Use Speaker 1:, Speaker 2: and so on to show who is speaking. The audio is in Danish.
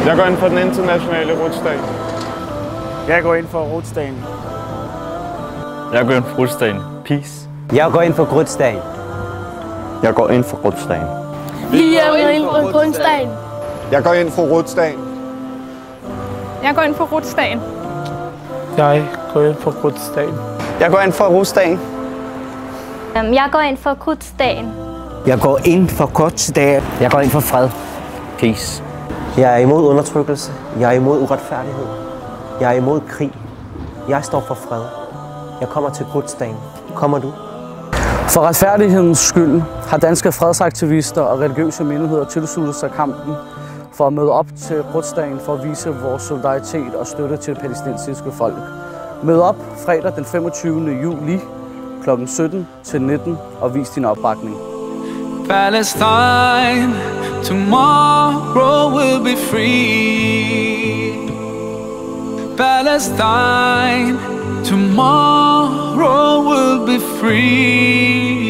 Speaker 1: Jeg går ind for den internationale rutsdag.
Speaker 2: Jeg går ind for rutsdagen.
Speaker 3: Jeg går ind for rutsdagen. Peace.
Speaker 4: Jeg går ind for grødsdagen.
Speaker 3: Jeg går ind for rutsdagen.
Speaker 5: Vi går ind for kunstdagen.
Speaker 1: Jeg går ind for rutsdagen.
Speaker 5: Jeg går ind for rutsdagen.
Speaker 2: Jeg går ind for grødsdagen.
Speaker 3: Jeg går ind for rutsdagen.
Speaker 6: Jeg går ind for krudtsdagen.
Speaker 4: Jeg går ind for grødsdagen. Jeg går ind for fred.
Speaker 3: Peace.
Speaker 4: Jeg er imod undertrykkelse. Jeg er imod uretfærdighed. Jeg er imod krig. Jeg står for fred. Jeg kommer til grødsdagen. Kommer du?
Speaker 2: For retfærdighedens skyld har danske fredsaktivister og religiøse menigheder tilsluttet sig kampen for at møde op til rutsdagen for at vise vores solidaritet og støtte til det palæstinensiske folk. Mød op fredag den 25. juli kl. 17 til 19 og vis din opbakning.
Speaker 7: Palestine, tomorrow will be free. Palestine, tomorrow will be free.